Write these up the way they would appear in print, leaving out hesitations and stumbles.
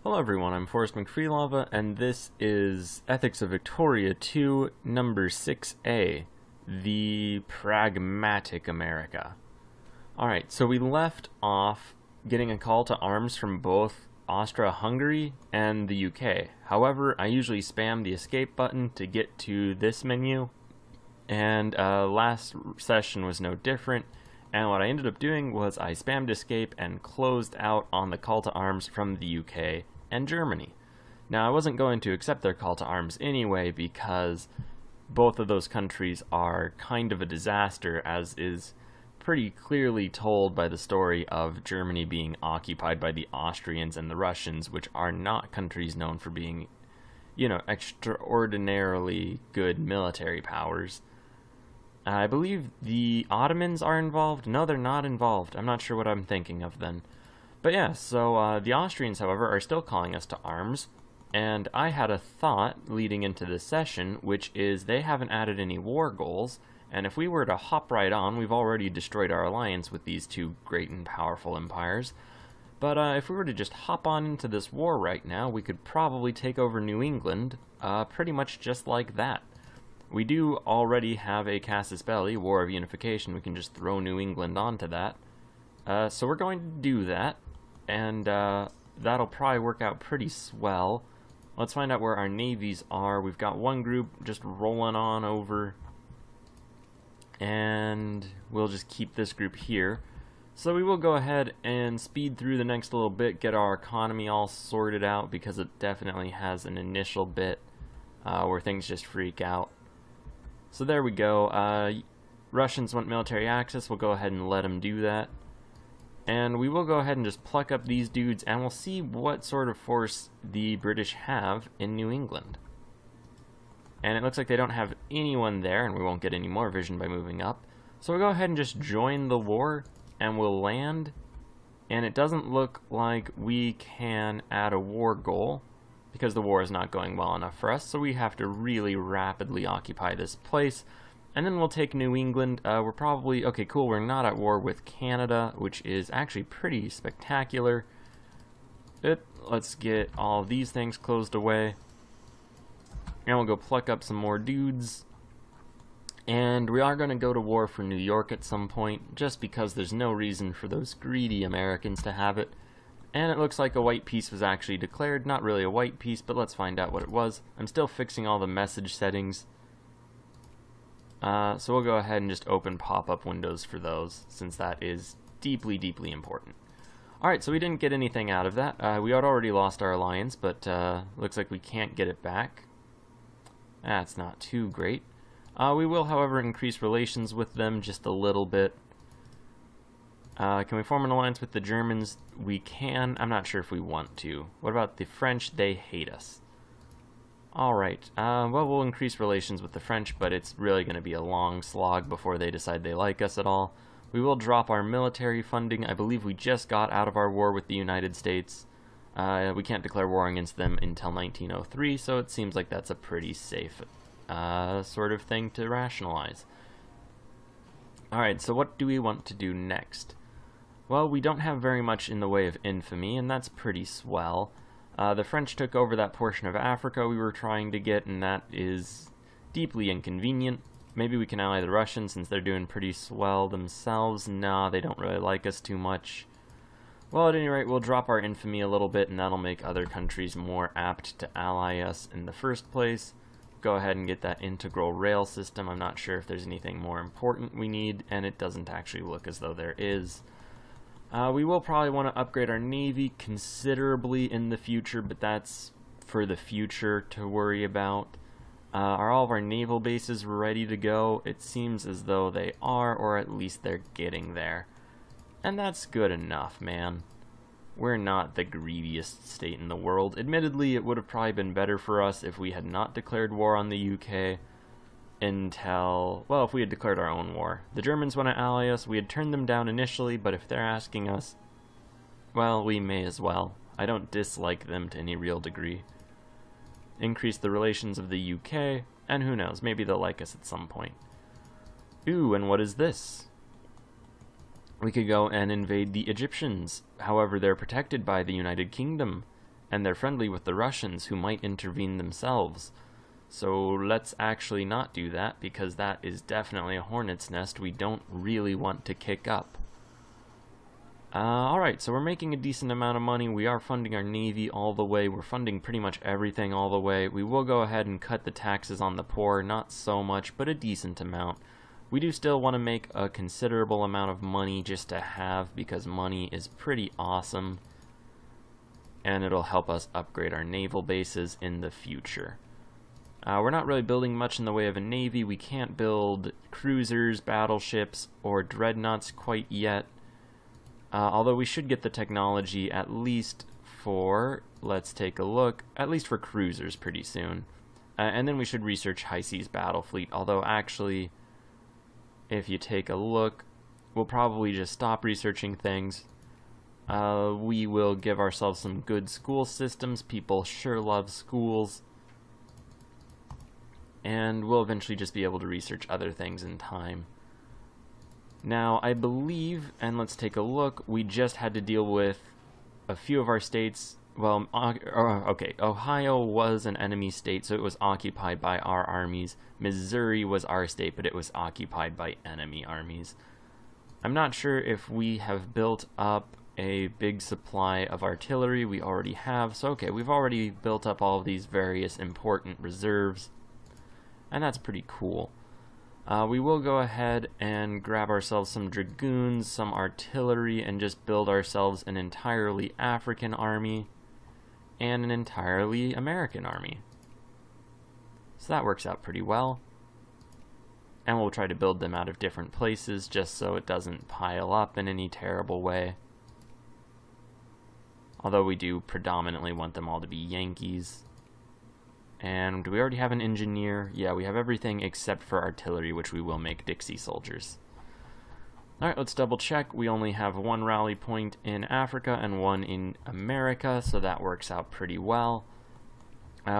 Hello everyone, I'm Forrest McFreelava, and this is Ethics of Victoria 2, number 6A, The Pragmatic America. Alright, so we left off getting a call to arms from both Austria-Hungary and the UK. However, I usually spam the escape button to get to this menu, and last session was no different. And what I ended up doing was I spammed escape and closed out on the call to arms from the UK and Germany. Now, I wasn't going to accept their call to arms anyway because both of those countries are kind of a disaster, as is pretty clearly told by the story of Germany being occupied by the Austrians and the Russians, which are not countries known for being, you know, extraordinarily good military powers. I believe the Ottomans are involved. No, they're not involved. I'm not sure what I'm thinking of then. But yeah, so the Austrians, however, are still calling us to arms. And I had a thought leading into this session, which is they haven't added any war goals. And if we were to hop right on, we've already destroyed our alliance with these two great and powerful empires. But if we were to just hop on into this war right now, we could probably take over New England pretty much just like that. We do already have a casus belli, War of Unification. We can just throw New England onto that. So we're going to do that, and that'll probably work out pretty swell. Let's find out where our navies are. We've got one group just rolling on over, and we'll just keep this group here. So we will go ahead and speed through the next little bit, get our economy all sorted out, because it definitely has an initial bit where things just freak out. So there we go. Russians want military access. We'll go ahead and let them do that. And we will go ahead and just pluck up these dudes, and we'll see what sort of force the British have in New England. And it looks like they don't have anyone there, and we won't get any more vision by moving up. So we'll go ahead and just join the war, and we'll land. And it doesn't look like we can add a war goal, because the war is not going well enough for us, so we have to really rapidly occupy this place. And then we'll take New England. We're probably... Okay, cool, we're not at war with Canada, which is actually pretty spectacular. Let's get all of these things closed away. And we'll go pluck up some more dudes. And we are going to go to war for New York at some point, just because there's no reason for those greedy Americans to have it. And it looks like a white peace was actually declared. Not really a white peace, but let's find out what it was. I'm still fixing all the message settings. So we'll go ahead and just open pop-up windows for those, since that is deeply, deeply important. Alright, so we didn't get anything out of that. We had already lost our alliance, but looks like we can't get it back. That's not too great. We will, however, increase relations with them just a little bit. Can we form an alliance with the Germans? We can. I'm not sure if we want to. What about the French? They hate us. Alright, well, we'll increase relations with the French, but it's really going to be a long slog before they decide they like us at all. We will drop our military funding. I believe we just got out of our war with the United States. We can't declare war against them until 1903, so it seems like that's a pretty safe sort of thing to rationalize. Alright, so what do we want to do next? Well, we don't have very much in the way of infamy, and that's pretty swell. The French took over that portion of Africa we were trying to get, and that is deeply inconvenient. Maybe we can ally the Russians, since they're doing pretty swell themselves. Nah, they don't really like us too much. Well, at any rate, we'll drop our infamy a little bit, and that'll make other countries more apt to ally us in the first place. Go ahead and get that integral rail system. I'm not sure if there's anything more important we need, and it doesn't actually look as though there is. We will probably want to upgrade our navy considerably in the future, but that's for the future to worry about. Are all of our naval bases ready to go? It seems as though they are, or at least they're getting there. And that's good enough, man. We're not the greediest state in the world. Admittedly, it would have probably been better for us if we had not declared war on the UK until, well, if we had declared our own war. The Germans want to ally us. We had turned them down initially, but if they're asking us, well, we may as well. I don't dislike them to any real degree. Increase the relations of the UK, and who knows, maybe they'll like us at some point. Ooh, and what is this? We could go and invade the Egyptians. However, they're protected by the United Kingdom. and they're friendly with the Russians, who might intervene themselves. So let's actually not do that, because that is definitely a hornet's nest we don't really want to kick up. Alright, so we're making a decent amount of money. We are funding our Navy all the way. We're funding pretty much everything all the way. We will go ahead and cut the taxes on the poor, not so much, but a decent amount. We do still want to make a considerable amount of money just to have, because money is pretty awesome, and it'll help us upgrade our naval bases in the future. We're not really building much in the way of a navy. We can't build cruisers, battleships, or dreadnoughts quite yet. Although we should get the technology at least for, let's take a look, at least for cruisers pretty soon. And then we should research High Seas Battle Fleet, although actually, if you take a look, we'll probably just stop researching things. We will give ourselves some good school systems. People sure love schools. And we'll eventually just be able to research other things in time. Now, I believe, and let's take a look, we just had to deal with a few of our states. Well, okay, Ohio was an enemy state, so it was occupied by our armies. Missouri was our state, but it was occupied by enemy armies. I'm not sure if we have built up a big supply of artillery. We already have, so okay, we've already built up all of these various important reserves, and that's pretty cool. We will go ahead and grab ourselves some dragoons, some artillery, and just build ourselves an entirely African army and an entirely American army. So that works out pretty well. And we'll try to build them out of different places just so it doesn't pile up in any terrible way. Although we do predominantly want them all to be Yankees. And do we already have an engineer? Yeah, we have everything except for artillery, which we will make Dixie soldiers. Alright, let's double check. We only have one rally point in Africa and one in America, so that works out pretty well.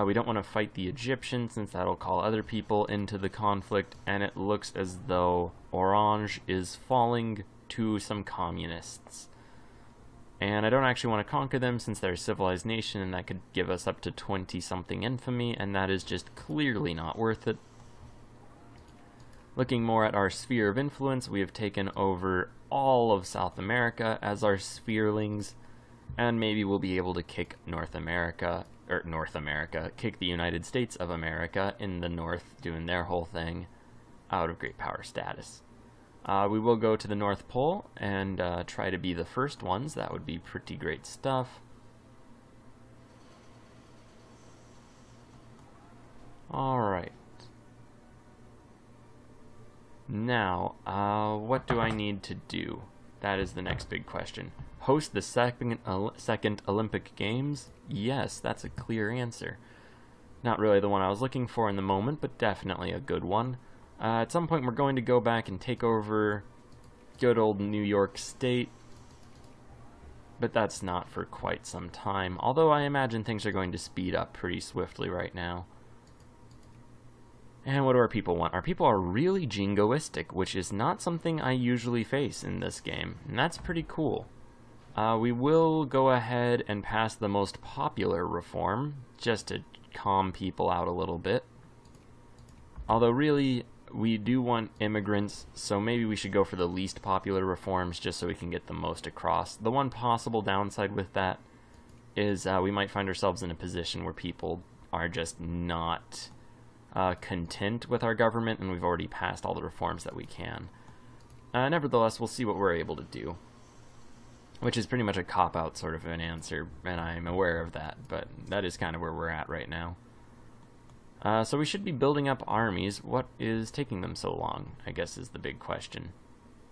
We don't want to fight the Egyptians, since that'll call other people into the conflict, and it looks as though Orange is falling to some communists. And I don't actually want to conquer them, since they're a civilized nation, and that could give us up to 20-something infamy, and that is just clearly not worth it. Looking more at our sphere of influence, we have taken over all of South America as our spherelings, and maybe we'll be able to kick kick the United States of America in the north, doing their whole thing, out of great power status. We will go to the North Pole and try to be the first ones. That would be pretty great stuff. Alright. Now, what do I need to do? That is the next big question. Host the second Olympic Games? Yes, that's a clear answer. Not really the one I was looking for in the moment, but definitely a good one. At some point we're going to go back and take over good old New York State, but that's not for quite some time, although I imagine things are going to speed up pretty swiftly right now. And what do our people want? Our people are really jingoistic, which is not something I usually face in this game, and that's pretty cool. We will go ahead and pass the most popular reform, just to calm people out a little bit. Although really, we do want immigrants, so maybe we should go for the least popular reforms just so we can get the most across. The one possible downside with that is we might find ourselves in a position where people are just not content with our government, and we've already passed all the reforms that we can. Nevertheless, we'll see what we're able to do, which is pretty much a cop-out sort of an answer, and I'm aware of that, but that is kind of where we're at right now. So we should be building up armies. What is taking them so long, I guess, is the big question.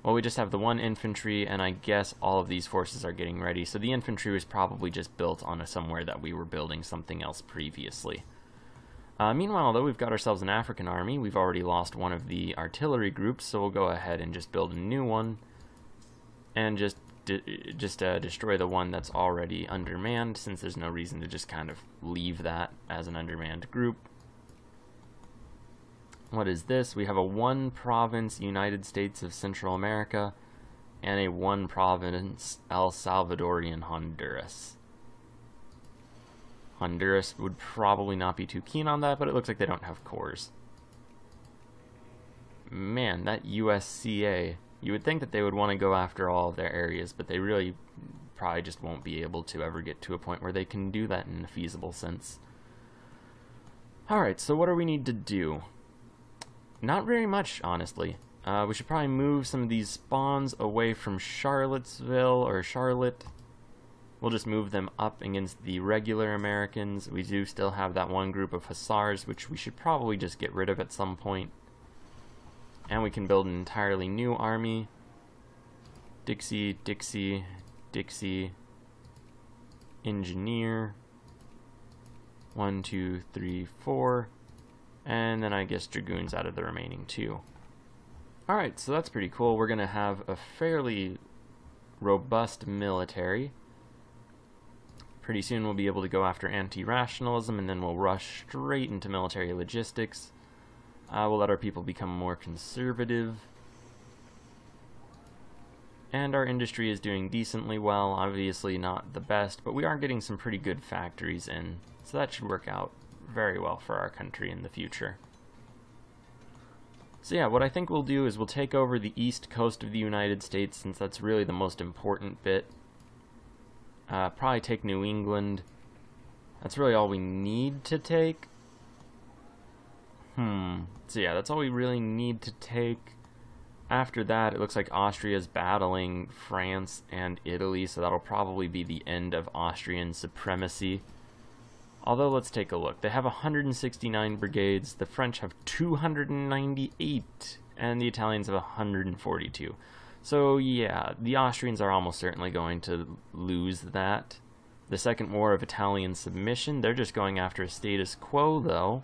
Well, we just have the one infantry, and I guess all of these forces are getting ready, so the infantry was probably just built on somewhere that we were building something else previously. Meanwhile, though, we've got ourselves an African army. We've already lost one of the artillery groups, so we'll go ahead and just build a new one, and just destroy the one that's already undermanned, since there's no reason to just kind of leave that as an undermanned group. What is this? We have a one-province United States of Central America and a one-province El Salvadorian Honduras. Honduras would probably not be too keen on that, but it looks like they don't have cores. Man, that USCA, you would think that they would want to go after all of their areas, but they really probably just won't be able to ever get to a point where they can do that in a feasible sense. Alright, so what do we need to do? Not very much, honestly. We should probably move some of these spawns away from Charlottesville or Charlotte. We'll just move them up against the regular Americans. We do still have that one group of Hussars, which we should probably just get rid of at some point. And we can build an entirely new army. Dixie, Dixie, Dixie, Engineer. 1, 2, 3, 4. And then I guess Dragoons out of the remaining 2. Alright, so that's pretty cool. We're going to have a fairly robust military. Pretty soon we'll be able to go after anti-rationalism, and then we'll rush straight into military logistics. We'll let our people become more conservative. And our industry is doing decently well. Obviously not the best, but we are getting some pretty good factories in. So that should work out very well for our country in the future. So yeah, what I think we'll do is we'll take over the east coast of the United States, since that's really the most important bit. Probably take New England. That's really all we need to take. So yeah, that's all we really need to take. After that, it looks like Austria's battling France and Italy, so that'll probably be the end of Austrian supremacy. Although, let's take a look. They have 169 brigades, the French have 298, and the Italians have 142. So yeah, the Austrians are almost certainly going to lose that. The Second War of Italian Submission, they're just going after a status quo, though.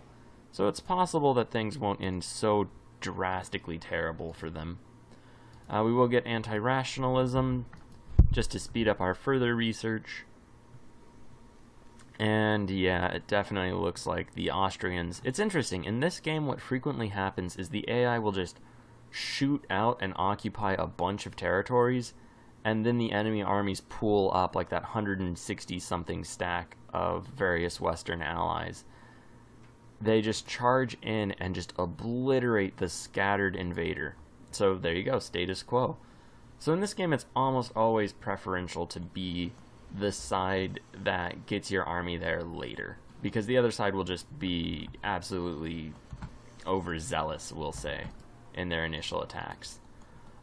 So it's possible that things won't end so drastically terrible for them. We will get anti-rationalism, just to speed up our further research. And yeah, it definitely looks like the Austrians... It's interesting, in this game what frequently happens is the AI will just shoot out and occupy a bunch of territories, and then the enemy armies pool up like that 160-something stack of various Western allies. They just charge in and just obliterate the scattered invader. So there you go, status quo. So in this game it's almost always preferential to be the side that gets your army there later, because the other side will just be absolutely overzealous, we'll say, in their initial attacks.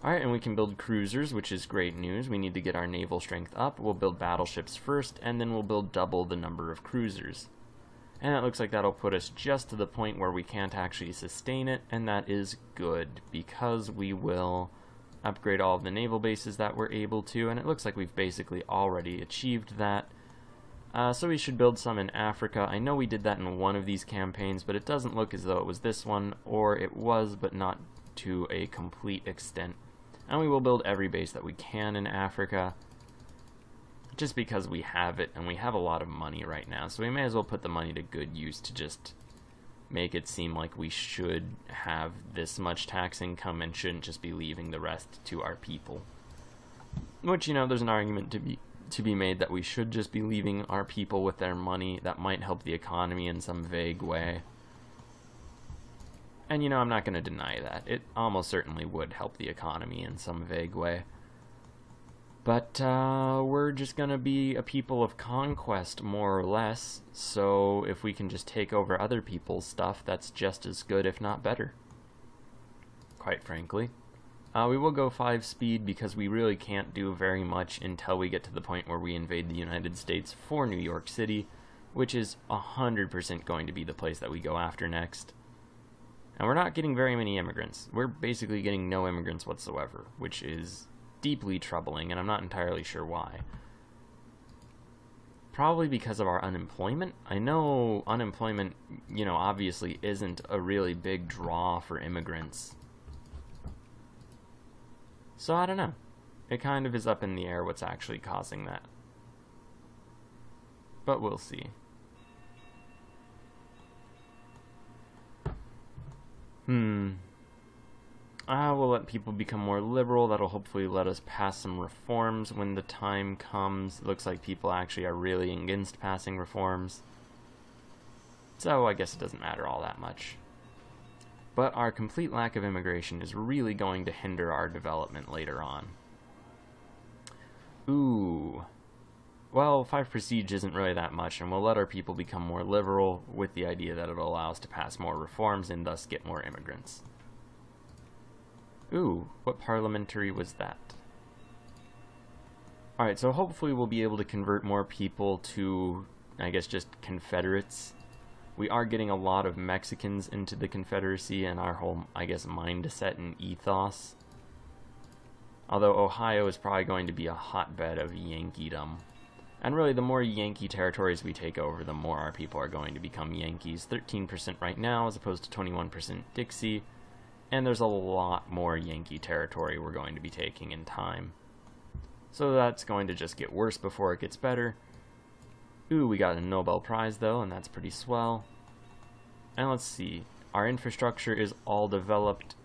Alright, and we can build cruisers, which is great news. We need to get our naval strength up. We'll build battleships first, and then we'll build double the number of cruisers. And it looks like that'll put us just to the point where we can't actually sustain it, and that is good, because we will upgrade all of the naval bases that we're able to, and it looks like we've basically already achieved that. So we should build some in Africa. I know we did that in one of these campaigns, but it doesn't look as though it was this one, or it was, but not to a complete extent. And we will build every base that we can in Africa, just because we have it, and we have a lot of money right now, so we may as well put the money to good use to just make it seem like we should have this much tax income and shouldn't just be leaving the rest to our people. Which, you know, there's an argument to be made that we should just be leaving our people with their money. That might help the economy in some vague way. And, you know, I'm not going to deny that. It almost certainly would help the economy in some vague way. But we're just going to be a people of conquest, more or less, so if we can just take over other people's stuff, that's just as good, if not better, quite frankly. We will go 5 speed because we really can't do very much until we get to the point where we invade the United States for New York City, which is 100% going to be the place that we go after next. And we're not getting very many immigrants. We're basically getting no immigrants whatsoever, which is deeply troubling, and I'm not entirely sure why. Probably because of our unemployment. I know unemployment, you know, obviously isn't a really big draw for immigrants. So I don't know. It kind of is up in the air what's actually causing that. But we'll see. We'll let people become more liberal. That'll hopefully let us pass some reforms when the time comes. It looks like people actually are really against passing reforms. So I guess it doesn't matter all that much. But our complete lack of immigration is really going to hinder our development later on. Ooh. Well, 5 prestige isn't really that much, and we'll let our people become more liberal with the idea that it'll allow us to pass more reforms and thus get more immigrants. Ooh, what parliamentary was that? Alright, so hopefully we'll be able to convert more people to, I guess, just Confederates. We are getting a lot of Mexicans into the Confederacy and our whole, I guess, mindset and ethos. Although Ohio is probably going to be a hotbed of Yankeedom. And really, the more Yankee territories we take over, the more our people are going to become Yankees. 13% right now, as opposed to 21% Dixie. And there's a lot more Yankee territory we're going to be taking in time. So that's going to just get worse before it gets better. Ooh, we got a Nobel Prize, though, and that's pretty swell. And let's see. Our infrastructure is all developed.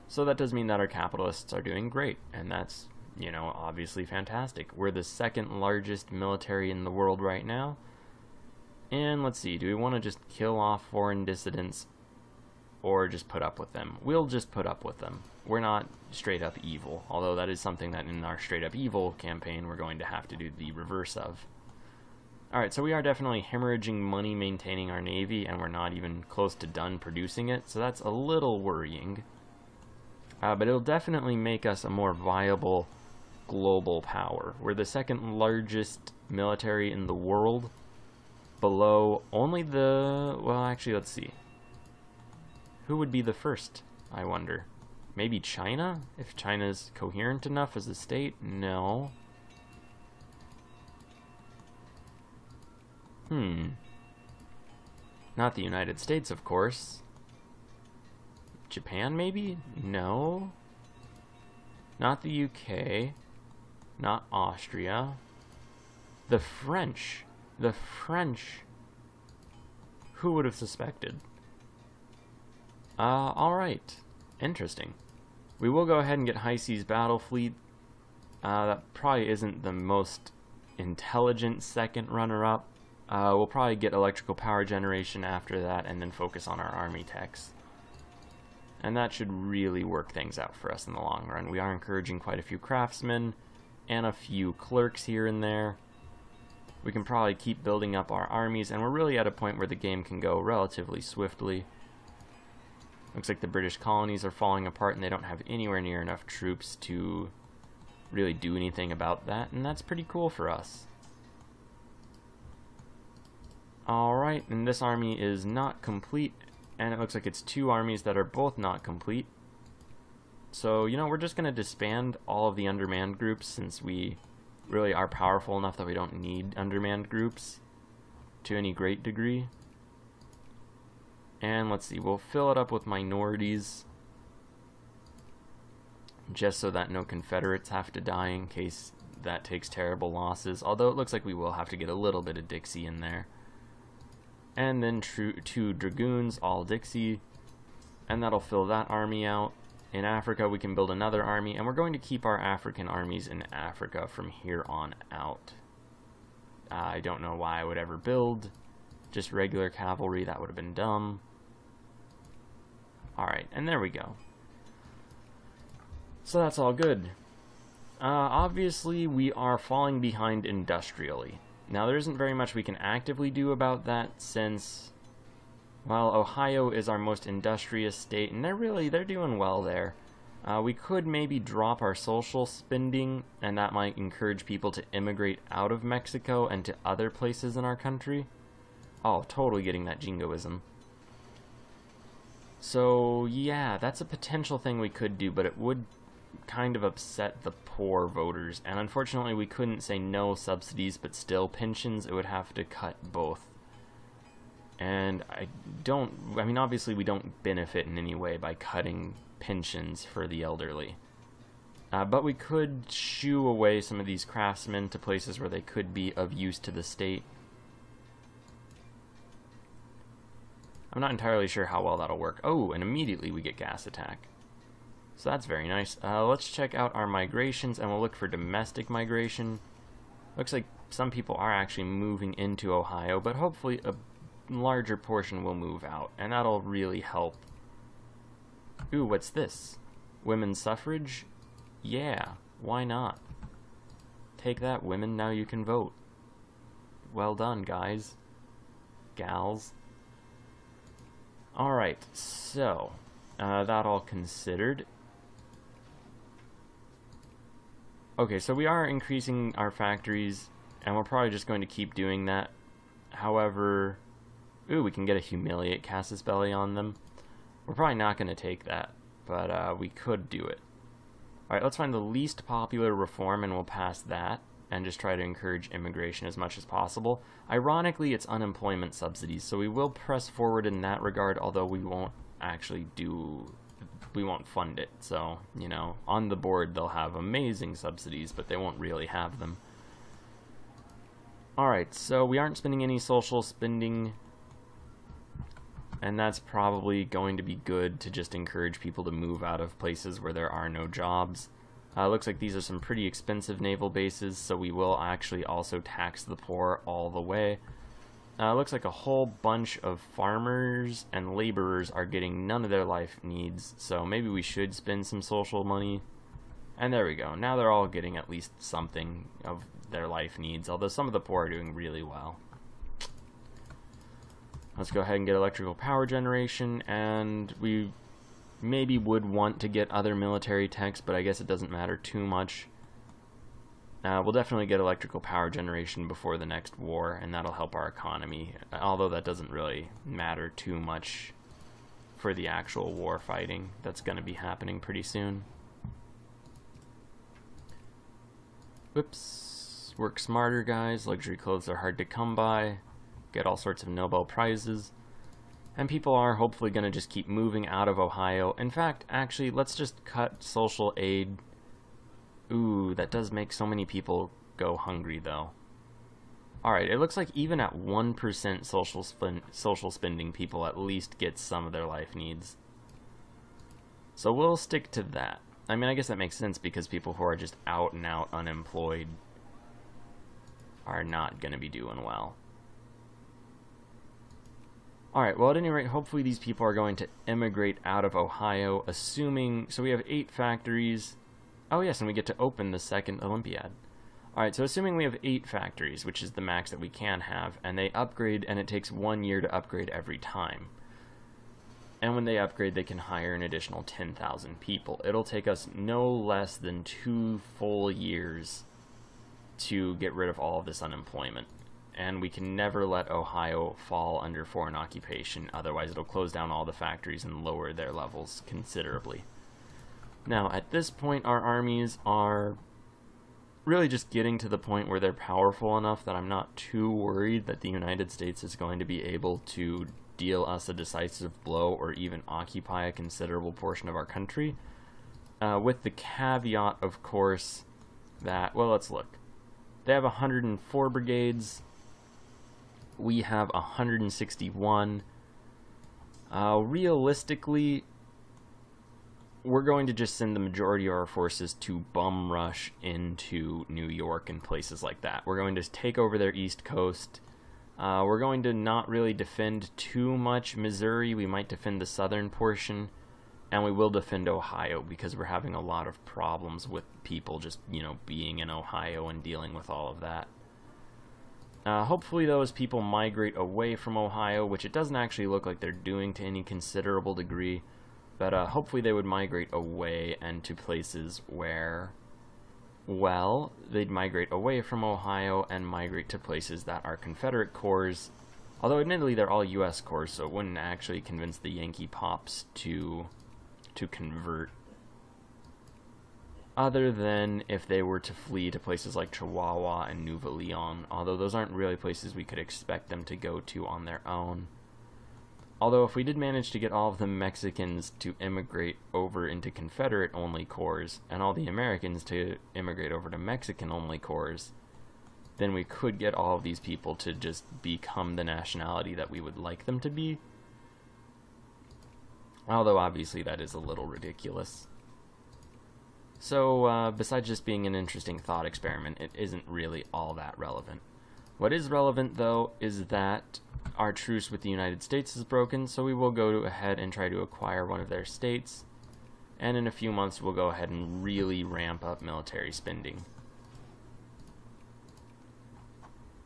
So that does mean that our capitalists are doing great. And that's, you know, obviously fantastic. We're the second largest military in the world right now. And let's see, do we want to just kill off foreign dissidents or just put up with them? We'll just put up with them. We're not straight up evil, although that is something that in our straight up evil campaign we're going to have to do the reverse of. Alright, so we are definitely hemorrhaging money maintaining our navy, and we're not even close to done producing it, so that's a little worrying. But it'll definitely make us a more viable global power. We're the second largest military in the world, below only the, well, actually, let's see. Who would be the first, I wonder? Maybe China? If China's coherent enough as a state? No. Not the United States, of course. Japan, maybe? No. Not the UK. Not Austria. The French. The French. Who would have suspected? Alright. Interesting. We will go ahead and get High Seas Battle Fleet. That probably isn't the most intelligent second runner-up. We'll probably get electrical power generation after that and then focus on our army techs. And that should really work things out for us in the long run. We are encouraging quite a few craftsmen and a few clerks here and there. We can probably keep building up our armies, and we're really at a point where the game can go relatively swiftly. Looks like the British colonies are falling apart and they don't have anywhere near enough troops to really do anything about that, and that's pretty cool for us. Alright, and this army is not complete, and it looks like it's 2 armies that are both not complete. So, you know, we're just going to disband all of the undermanned groups since we really are powerful enough that we don't need undermanned groups to any great degree. And let's see, we'll fill it up with minorities just so that no Confederates have to die in case that takes terrible losses, although it looks like we will have to get a little bit of Dixie in there. And then 2 Dragoons, all Dixie, and that'll fill that army out. In Africa, we can build another army, and we're going to keep our African armies in Africa from here on out. I don't know why I would ever build just regular cavalry. That would have been dumb. Alright, and there we go. So that's all good. Obviously, we are falling behind industrially. Now, there isn't very much we can actively do about that since, well, Ohio is our most industrious state, and they're doing well there. We could maybe drop our social spending, and that might encourage people to immigrate out of Mexico and to other places in our country. Oh, totally getting that jingoism. So, yeah, that's a potential thing we could do, but it would kind of upset the poor voters, and unfortunately we couldn't say no subsidies but still pensions. It would have to cut both, and I mean, obviously we don't benefit in any way by cutting pensions for the elderly, but we could shoo away some of these craftsmen to places where they could be of use to the state. I'm not entirely sure how well that'll work. Oh, and immediately we get gas attack. So that's very nice. Let's check out our migrations, and we'll look for domestic migration. Looks like some people are actually moving into Ohio, but hopefully a larger portion will move out, and that'll really help. Ooh, what's this? Women's suffrage? Yeah, why not? Take that, women, now you can vote. Well done, guys. Gals. Alright, so, that all considered. Okay, so we are increasing our factories, and we're probably just going to keep doing that. However, ooh, we can get a humiliate Casus Belli on them. We're probably not going to take that, but we could do it. Alright, let's find the least popular reform, and we'll pass that, and just try to encourage immigration as much as possible. Ironically, it's unemployment subsidies, so we will press forward in that regard, although we won't actually we won't fund it. So, you know, on the board they'll have amazing subsidies, but they won't really have them. Alright, so we aren't spending any social spending, and that's probably going to be good to just encourage people to move out of places where there are no jobs. Looks like these are some pretty expensive naval bases, so we will actually also tax the poor all the way. Looks like a whole bunch of farmers and laborers are getting none of their life needs, so maybe we should spend some social money. And there we go. Now they're all getting at least something of their life needs, although some of the poor are doing really well. Let's go ahead and get electrical power generation, and we maybe would want to get other military techs, but I guess it doesn't matter too much. We'll definitely get electrical power generation before the next war, and that'll help our economy, although that doesn't really matter too much for the actual war fighting that's going to be happening pretty soon. Whoops. Work smarter, guys. Luxury clothes are hard to come by. Get all sorts of Nobel Prizes. And people are hopefully going to just keep moving out of Ohio. In fact, actually, let's just cut social aid. Ooh, that does make so many people go hungry, though. Alright, it looks like even at 1% social spending, people at least get some of their life needs. So we'll stick to that. I mean, I guess that makes sense because people who are just out and out unemployed are not going to be doing well. Alright, well at any rate, hopefully these people are going to immigrate out of Ohio, assuming, so we have 8 factories. Oh yes, and we get to open the second Olympiad. Alright, so assuming we have 8 factories, which is the max that we can have, and they upgrade, and it takes 1 year to upgrade every time. And when they upgrade, they can hire an additional 10,000 people. It'll take us no less than 2 full years to get rid of all of this unemployment. And we can never let Ohio fall under foreign occupation, otherwise it'll close down all the factories and lower their levels considerably. Now, at this point, our armies are really just getting to the point where they're powerful enough that I'm not too worried that the United States is going to be able to deal us a decisive blow or even occupy a considerable portion of our country. With the caveat, of course, that, well, let's look. They have 104 brigades. We have 161. Realistically, we're going to just send the majority of our forces to bum rush into New York and places like that. We're going to take over their east coast. We're going to not really defend too much Missouri. We might defend the southern portion, and we will defend Ohio because we're having a lot of problems with people just, you know, being in Ohio and dealing with all of that. Hopefully those people migrate away from Ohio, which it doesn't actually look like they're doing to any considerable degree, but hopefully they would migrate away and to places where, well, they'd migrate away from Ohio and migrate to places that are Confederate corps, although admittedly they're all U.S. corps, so it wouldn't actually convince the Yankee Pops to convert, other than if they were to flee to places like Chihuahua and Nuevo Leon, although those aren't really places we could expect them to go to on their own. Although if we did manage to get all of the Mexicans to immigrate over into Confederate-only corps, and all the Americans to immigrate over to Mexican-only corps, then we could get all of these people to just become the nationality that we would like them to be. Although obviously that is a little ridiculous. So, besides just being an interesting thought experiment, it isn't really all that relevant. What is relevant, though, is that our truce with the United States is broken, so we will go ahead and try to acquire one of their states, and in a few months we'll go ahead and really ramp up military spending.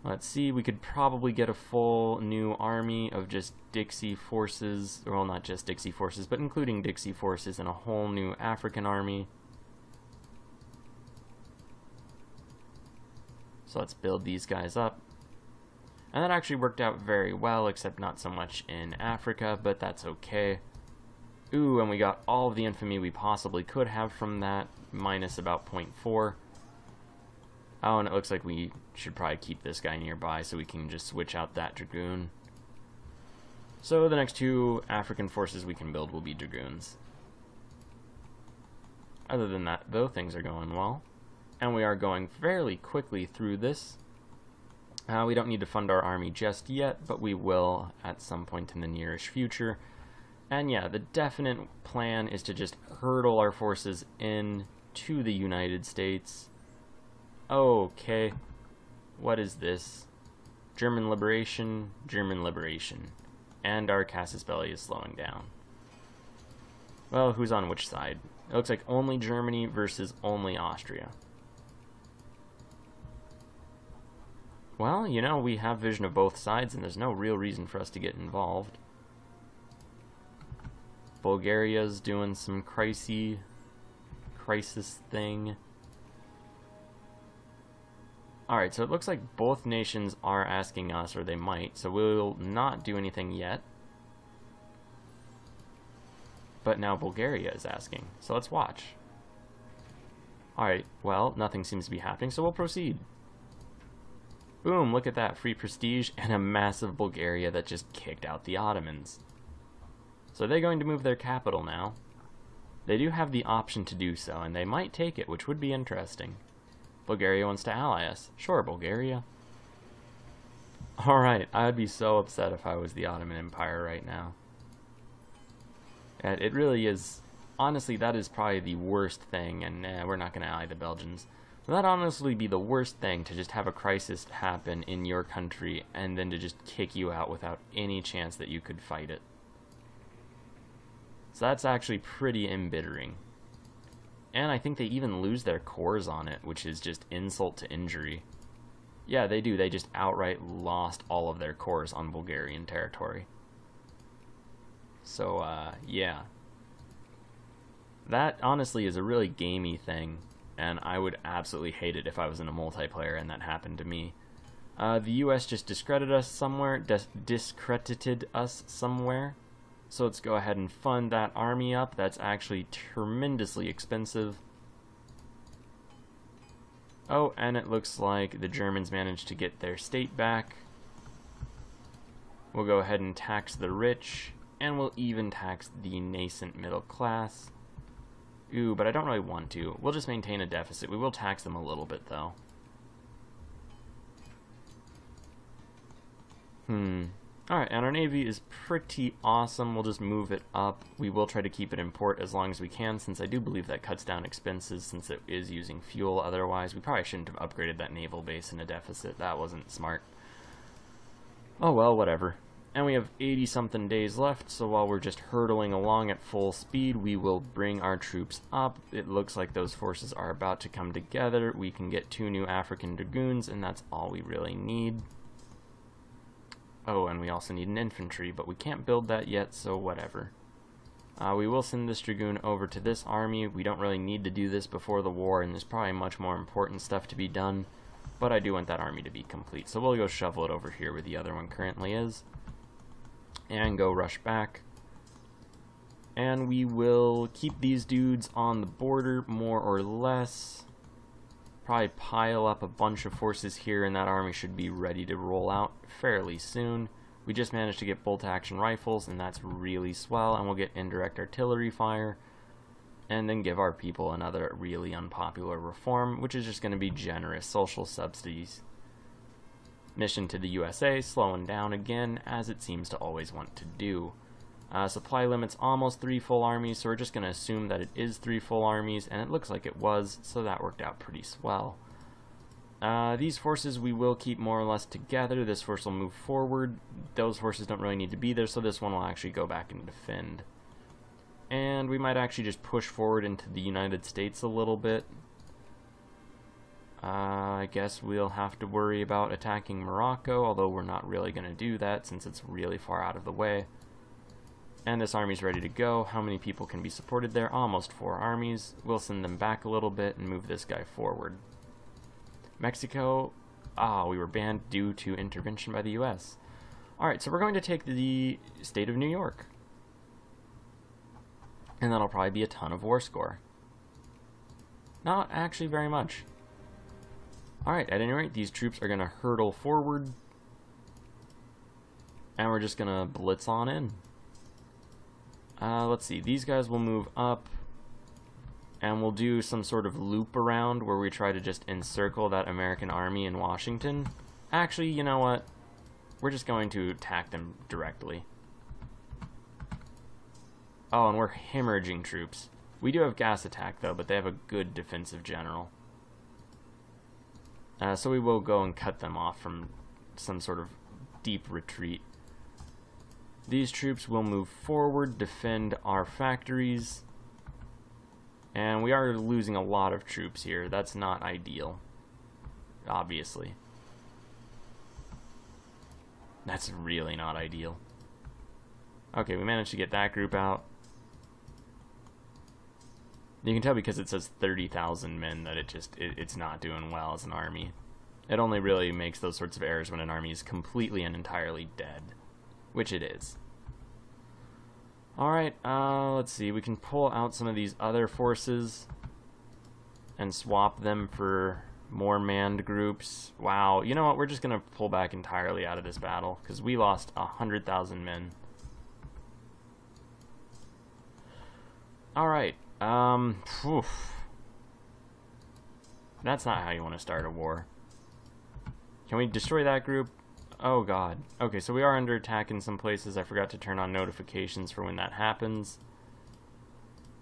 Let's see, we could probably get a full new army of just Dixie forces, well, not just Dixie forces, but including Dixie forces and a whole new African army. So let's build these guys up. And that actually worked out very well, except not so much in Africa, but that's okay. Ooh, and we got all of the infamy we possibly could have from that, minus about 0.4. Oh, and it looks like we should probably keep this guy nearby so we can just switch out that dragoon. So the next two African forces we can build will be dragoons. Other than that, though, things are going well. And we are going fairly quickly through this. We don't need to fund our army just yet, but we will at some point in the nearish future. And yeah, the definite plan is to just hurdle our forces in to the United States. Okay, what is this? German liberation, German liberation. And our casus belli is slowing down. Well, who's on which side? It looks like only Germany versus only Austria. Well, you know, we have vision of both sides, and there's no real reason for us to get involved. Bulgaria's doing some crisis thing. Alright, so it looks like both nations are asking us, or they might, so we'll not do anything yet. But now Bulgaria is asking, so let's watch. Alright, well, nothing seems to be happening, so we'll proceed. Boom, look at that, free prestige and a massive Bulgaria that just kicked out the Ottomans. So they're going to move their capital now. They do have the option to do so, and they might take it, which would be interesting. Bulgaria wants to ally us. Sure, Bulgaria. Alright, I'd be so upset if I was the Ottoman Empire right now. And it really is, honestly, that is probably the worst thing, and we're not going to ally the Belgians. That'd honestly be the worst thing, to just have a crisis happen in your country and then to just kick you out without any chance that you could fight it. So that's actually pretty embittering. And I think they even lose their cores on it, which is just insult to injury. Yeah, they do. They just outright lost all of their cores on Bulgarian territory. So, yeah. That honestly is a really gamey thing. And I would absolutely hate it if I was in a multiplayer and that happened to me. The US just discredited us somewhere. Discredited us somewhere. So let's go ahead and fund that army up. That's actually tremendously expensive. Oh, and it looks like the Germans managed to get their state back. We'll go ahead and tax the rich. And we'll even tax the nascent middle class. Ooh, but I don't really want to. We'll just maintain a deficit. We will tax them a little bit, though. Alright, and our navy is pretty awesome. We'll just move it up. We will try to keep it in port as long as we can, since I do believe that cuts down expenses, since it is using fuel. Otherwise, we probably shouldn't have upgraded that naval base in a deficit. That wasn't smart. Oh well, whatever. And we have 80-something days left, so while we're just hurtling along at full speed, we will bring our troops up. It looks like those forces are about to come together. We can get 2 new African dragoons, and that's all we really need. Oh, and we also need an infantry, but we can't build that yet, so whatever. We will send this dragoon over to this army. We don't really need to do this before the war, and there's probably much more important stuff to be done, but I do want that army to be complete, so we'll go shovel it over here where the other one currently is. And go rush back. And we will keep these dudes on the border, more or less. Probably pile up a bunch of forces here, and that army should be ready to roll out fairly soon. We just managed to get bolt-action rifles, and that's really swell, and we'll get indirect artillery fire. And then give our people another really unpopular reform, which is just going to be generous social subsidies. Mission to the USA, slowing down again, as it seems to always want to do. Supply limit's almost 3 full armies, so we're just going to assume that it is 3 full armies, and it looks like it was, so that worked out pretty swell. These forces we will keep more or less together. This force will move forward. Those forces don't really need to be there, so this one will actually go back and defend. And we might actually just push forward into the United States a little bit. I guess we'll have to worry about attacking Morocco, although we're not really going to do that since it's really far out of the way. And this army's ready to go. How many people can be supported there? Almost 4 armies. We'll send them back a little bit and move this guy forward. Mexico, we were banned due to intervention by the US. Alright, so we're going to take the state of New York. And that'll probably be a ton of war score. Not actually very much. Alright, at any rate, these troops are going to hurtle forward. And we're just going to blitz on in. Let's see, these guys will move up. And we'll do some sort of loop around where we try to just encircle that American army in Washington. Actually, you know what? We're just going to attack them directly. Oh, and we're hemorrhaging troops. We do have gas attack, though, but they have a good defensive general. So we will go and cut them off from some sort of deep retreat. These troops will move forward, defend our factories. And we are losing a lot of troops here. That's not ideal, obviously. That's really not ideal. Okay, we managed to get that group out. You can tell because it says 30,000 men that it's not doing well as an army. It only really makes those sorts of errors when an army is completely and entirely dead, which it is. Alright, let's see, we can pull out some of these other forces and swap them for more manned groups. Wow, you know what, we're just going to pull back entirely out of this battle, because we lost 100,000 men. Alright, that's not how you want to start a war. Can we destroy that group? Oh god. Okay, so we are under attack in some places. I forgot to turn on notifications for when that happens.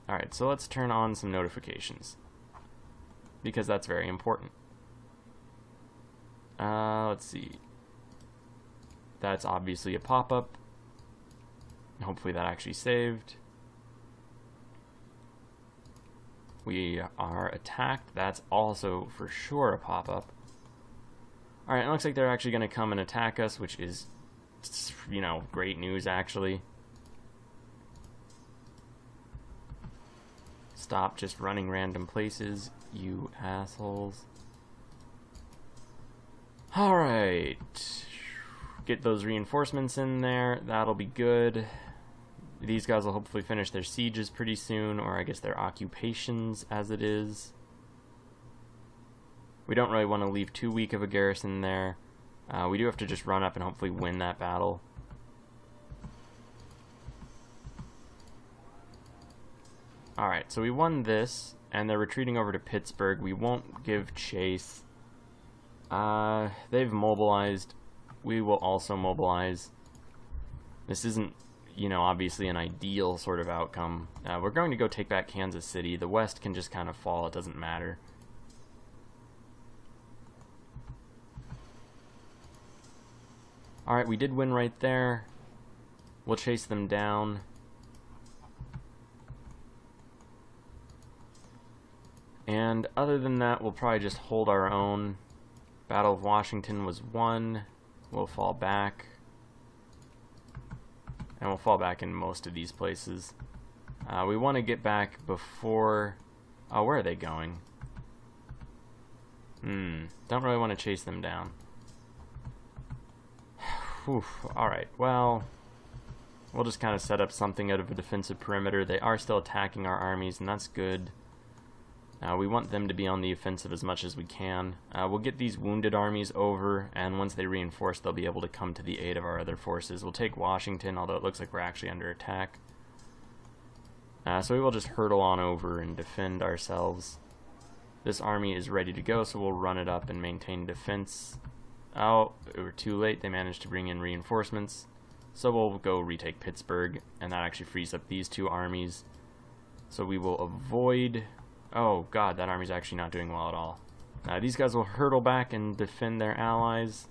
Alright, so let's turn on some notifications, because that's very important. Let's see. That's obviously a pop-up. Hopefully that actually saved. We are attacked. That's also for sure a pop-up. Alright, it looks like they're actually going to come and attack us, which is, you know, great news, actually. Stop just running random places, you assholes. Alright. Get those reinforcements in there. That'll be good. These guys will hopefully finish their sieges pretty soon, or I guess their occupations as it is. We don't really want to leave too weak of a garrison there. We do have to just run up and hopefully win that battle. Alright, so we won this, and they're retreating over to Pittsburgh. We won't give chase. They've mobilized. We will also mobilize. This isn't, you know, obviously an ideal sort of outcome. We're going to go take back Kansas City. The West can just kind of fall. It doesn't matter. Alright, we did win right there. We'll chase them down. And other than that, we'll probably just hold our own. Battle of Washington was won. We'll fall back. And we'll fall back in most of these places. We want to get back before... Oh, where are they going? Don't really want to chase them down. Alright, well, we'll just kind of set up something out of a defensive perimeter. They are still attacking our armies, and that's good. We want them to be on the offensive as much as we can. We'll get these wounded armies over, and once they reinforce, they'll be able to come to the aid of our other forces. We'll take Washington, although it looks like we're actually under attack. So we will just hurtle on over and defend ourselves. This army is ready to go, so we'll run it up and maintain defense. Oh, we were too late. They managed to bring in reinforcements. So we'll go retake Pittsburgh, and that actually frees up these two armies. So we will avoid... Oh god, that army's actually not doing well at all. These guys will hurtle back and defend their allies.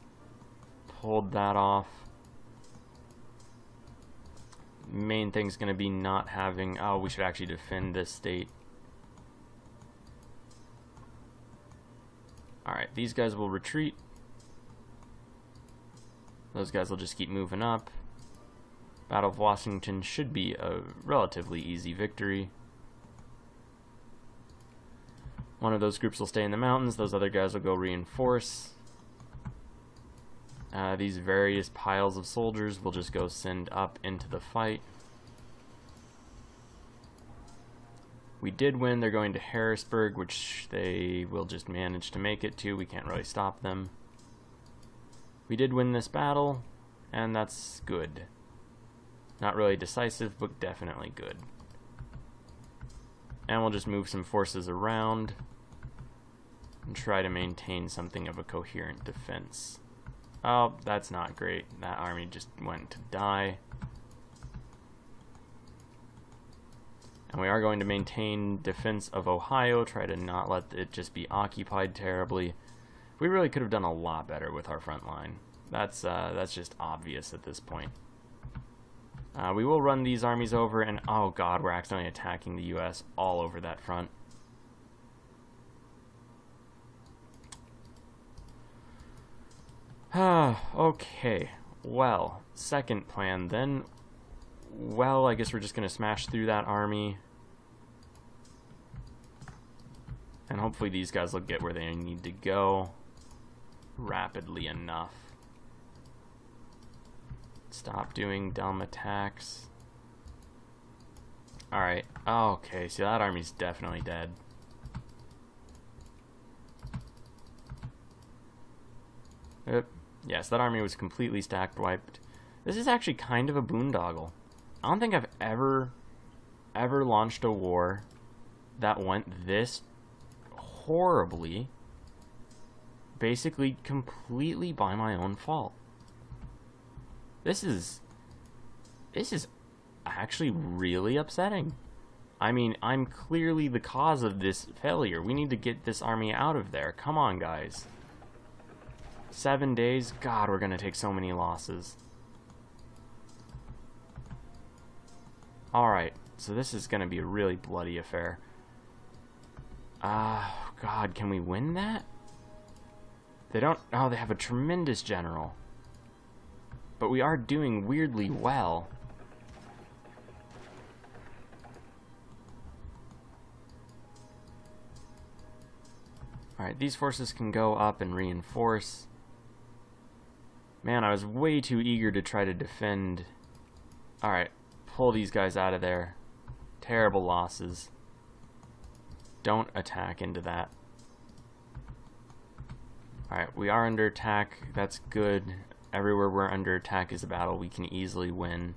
Pulled that off. Main thing's going to be not having... Oh, we should actually defend this state. Alright, these guys will retreat. Those guys will just keep moving up. Battle of Washington should be a relatively easy victory. One of those groups will stay in the mountains. Those other guys will go reinforce. These various piles of soldiers will just go send up into the fight. We did win. They're going to Harrisburg, which they will just manage to make it to. We can't really stop them. We did win this battle, and that's good. Not really decisive, but definitely good. And we'll just move some forces around and try to maintain something of a coherent defense. Oh, that's not great. That army just went to die. And we are going to maintain defense of Ohio, try to not let it just be occupied terribly. We really could have done a lot better with our front line. That's just obvious at this point. We will run these armies over, and oh god, we're accidentally attacking the US all over that front. Okay, well, second plan then. Well, I guess we're just going to smash through that army. And hopefully these guys will get where they need to go rapidly enough. Stop doing dumb attacks. Alright, okay, so that army's definitely dead. Yep. Yes, that army was completely stacked wiped. This is actually kind of a boondoggle. I don't think I've ever launched a war that went this horribly, basically completely by my own fault. This is actually really upsetting. I mean, I'm clearly the cause of this failure. We need to get this army out of there. Come on, guys. 7 days? God, we're gonna take so many losses. Alright, so this is gonna be a really bloody affair. God, can we win that? They don't... Oh, they have a tremendous general. But we are doing weirdly well. Alright, these forces can go up and reinforce. Man, I was way too eager to try to defend. Alright, pull these guys out of there. Terrible losses. Don't attack into that. Alright, we are under attack. That's good. Everywhere we're under attack is a battle we can easily win.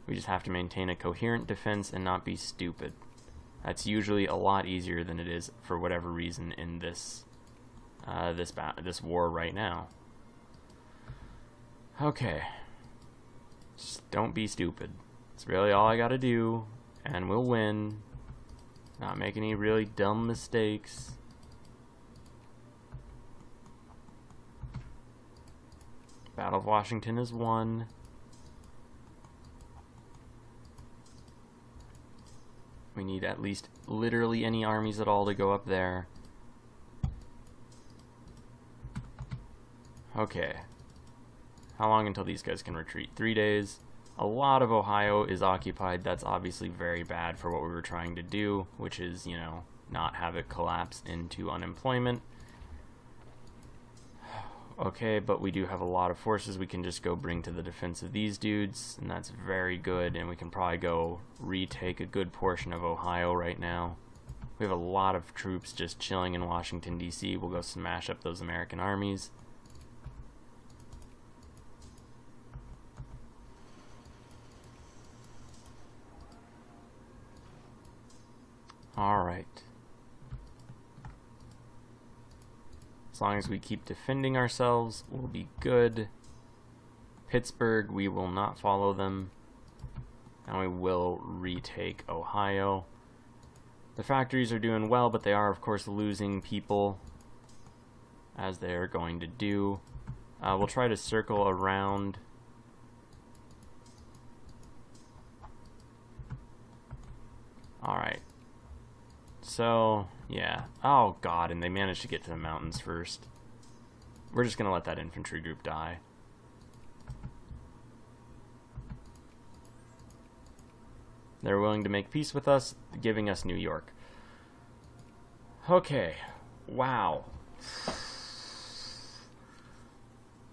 We just have to maintain a coherent defense and not be stupid. That's usually a lot easier than it is, for whatever reason, in this this war right now. Okay. Just don't be stupid. It's really all I gotta do, and we'll win. Not make any really dumb mistakes. Battle of Washington is won. We need at least literally any armies at all to go up there. Okay. How long until these guys can retreat? 3 days. A lot of Ohio is occupied. That's obviously very bad for what we were trying to do, which is, you know, not have it collapse into unemployment. Okay, but we do have a lot of forces we can just go bring to the defense of these dudes, and that's very good, and we can probably go retake a good portion of Ohio right now. We have a lot of troops just chilling in Washington, D.C. We'll go smash up those American armies. Alright. As long as we keep defending ourselves, we'll be good. Pittsburgh, we will not follow them. And we will retake Ohio. The factories are doing well, but they are, of course, losing people, as they are going to do. We'll try to circle around. Alright. So, yeah. Oh, God, and they managed to get to the mountains first. We're just going to let that infantry group die. They're willing to make peace with us, giving us New York. Okay. Wow.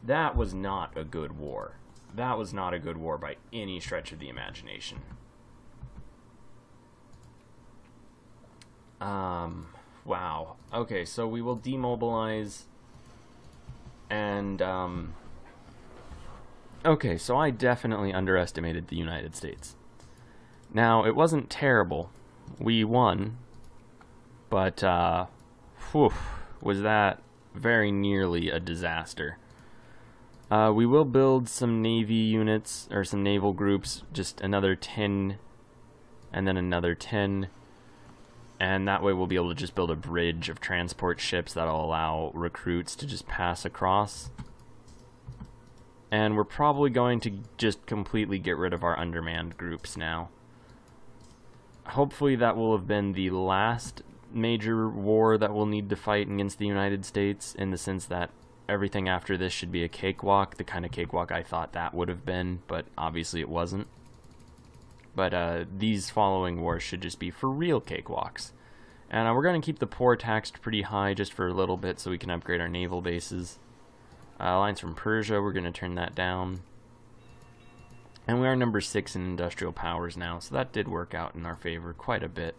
That was not a good war. That was not a good war by any stretch of the imagination. Wow. Okay, so we will demobilize. And, okay, so I definitely underestimated the United States. Now, it wasn't terrible. We won. But, whew, was that very nearly a disaster. We will build some Navy units, or some naval groups, just another 10, and then another 10. And that way we'll be able to just build a bridge of transport ships that'll allow recruits to just pass across. And we're probably going to just completely get rid of our undermanned groups now. Hopefully that will have been the last major war that we'll need to fight against the United States, in the sense that everything after this should be a cakewalk, the kind of cakewalk I thought that would have been, but obviously it wasn't. But these following wars should just be for real cakewalks. And we're going to keep the poor taxed pretty high just for a little bit so we can upgrade our naval bases. Lines from Persia, we're going to turn that down. And we are number 6 in industrial powers now, so that did work out in our favor quite a bit.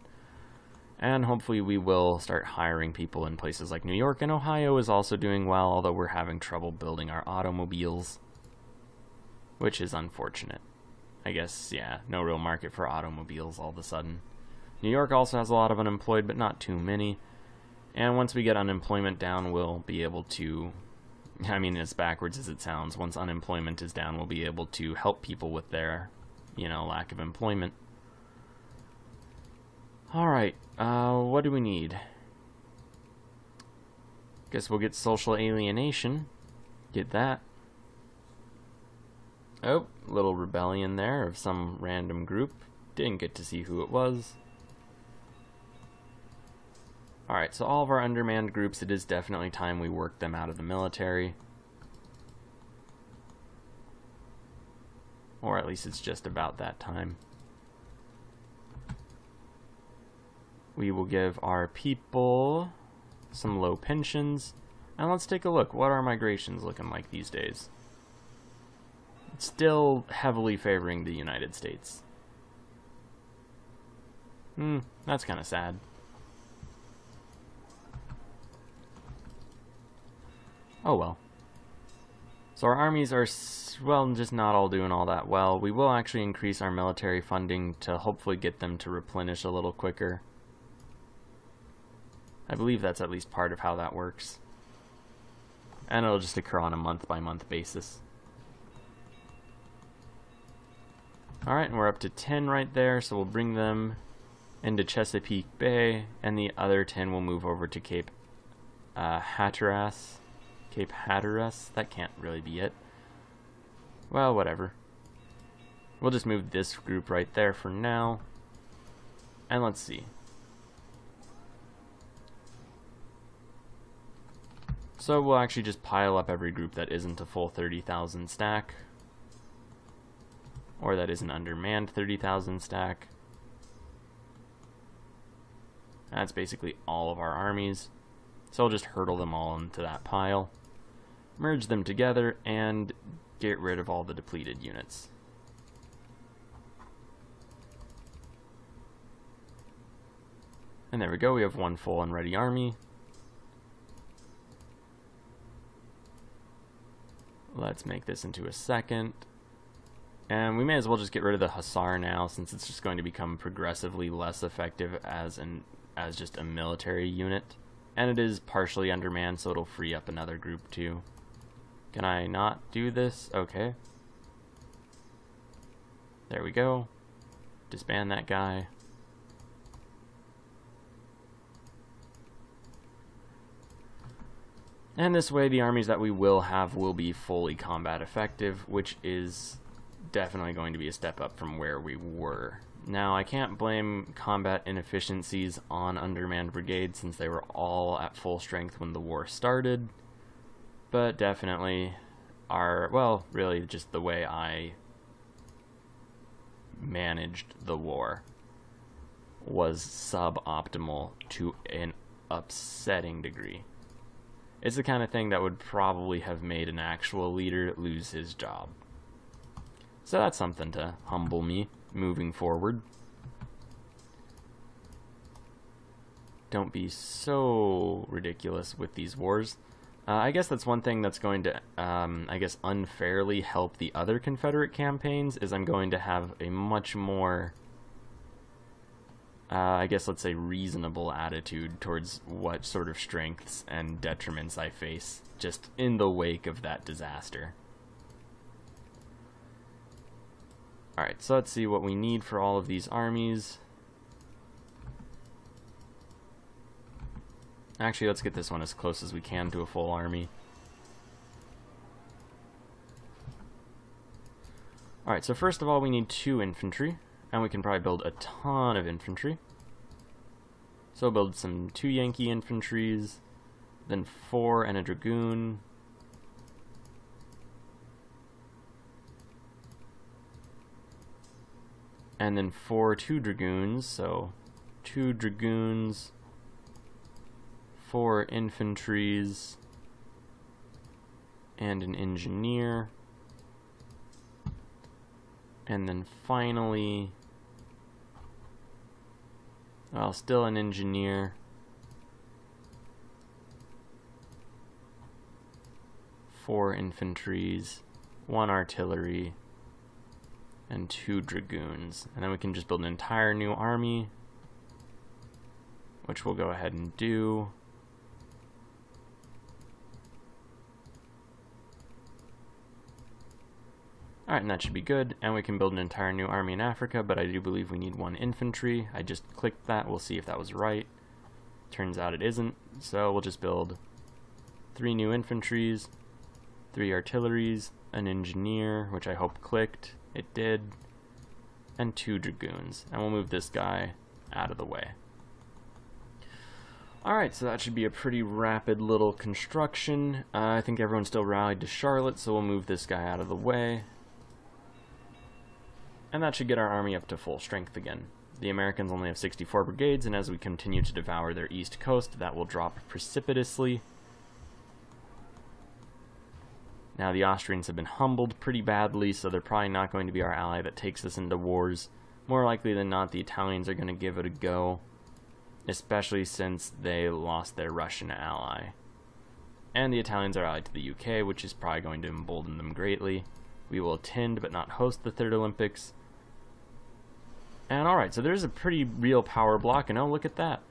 And hopefully we will start hiring people in places like New York, and Ohio is also doing well, although we're having trouble building our automobiles, which is unfortunate. I guess, yeah, no real market for automobiles all of a sudden. New York also has a lot of unemployed, but not too many. And once we get unemployment down, we'll be able to, I mean, as backwards as it sounds, once unemployment is down, we'll be able to help people with their, lack of employment. Alright, what do we need? Guess we'll get social alienation. Get that. Oh, little rebellion there of some random group. Didn't get to see who it was. Alright, so all of our undermanned groups, it is definitely time we work them out of the military. Or at least it's just about that time. We will give our people some low pensions. And let's take a look. What are migrations looking like these days? It's still heavily favoring the United States. That's kind of sad. Oh well. So our armies are, well, just not all doing all that well. We will actually increase our military funding to hopefully get them to replenish a little quicker. I believe that's at least part of how that works. And it'll just occur on a month-by-month basis. Alright, and we're up to 10 right there, so we'll bring them into Chesapeake Bay, and the other 10 will move over to Cape Hatteras. Cape Hatteras? That can't really be it. Well, whatever. We'll just move this group right there for now. And let's see. So we'll actually just pile up every group that isn't a full 30,000 stack. Or that isn't undermanned 30,000 stack. That's basically all of our armies. So I'll just hurdle them all into that pile. Merge them together and get rid of all the depleted units. And there we go, we have one full and ready army. Let's make this into a second. And we may as well just get rid of the Hussar now, since it's just going to become progressively less effective as just a military unit. And it is partially undermanned, so it'll free up another group too. Can I not do this? Okay. There we go. Disband that guy. And this way, the armies that we will have will be fully combat effective, which is definitely going to be a step up from where we were. Now, I can't blame combat inefficiencies on undermanned brigades since they were all at full strength when the war started, but definitely well, really just the way I managed the war was suboptimal to an upsetting degree. It's the kind of thing that would probably have made an actual leader lose his job. So that's something to humble me moving forward. Don't be so ridiculous with these wars. I guess that's one thing that's going to, I guess, unfairly help the other Confederate campaigns, is I'm going to have a much more, I guess, let's say, reasonable attitude towards what sort of strengths and detriments I face just in the wake of that disaster. Alright, so let's see what we need for all of these armies. Actually, let's get this one as close as we can to a full army. Alright, so first of all, we need 2 infantry, and we can probably build a ton of infantry. So we'll build some 2 Yankee infantries, then 4 and a dragoon. And then 2 dragoons, so 2 dragoons, 4 infantries, and an engineer. And then finally, well, still an engineer, 4 infantries, 1 artillery, and 2 dragoons. And then we can just build an entire new army, which we'll go ahead and do. Alright, and that should be good, and we can build an entire new army in Africa, but I do believe we need 1 infantry. I just clicked that, we'll see if that was right. Turns out it isn't, so we'll just build 3 new infantries, 3 artilleries, an engineer, which I hope clicked, it did, and 2 dragoons. And we'll move this guy out of the way. Alright, so that should be a pretty rapid little construction. I think everyone's still rallied to Charlotte, so we'll move this guy out of the way. And that should get our army up to full strength again. The Americans only have 64 brigades, and as we continue to devour their east coast, that will drop precipitously. Now, the Austrians have been humbled pretty badly, so they're probably not going to be our ally that takes us into wars. More likely than not, the Italians are going to give it a go, especially since they lost their Russian ally. And the Italians are allied to the UK, which is probably going to embolden them greatly. We will attend but not host the 3rd Olympics. And alright, so there's a pretty real power block, and oh, look at that.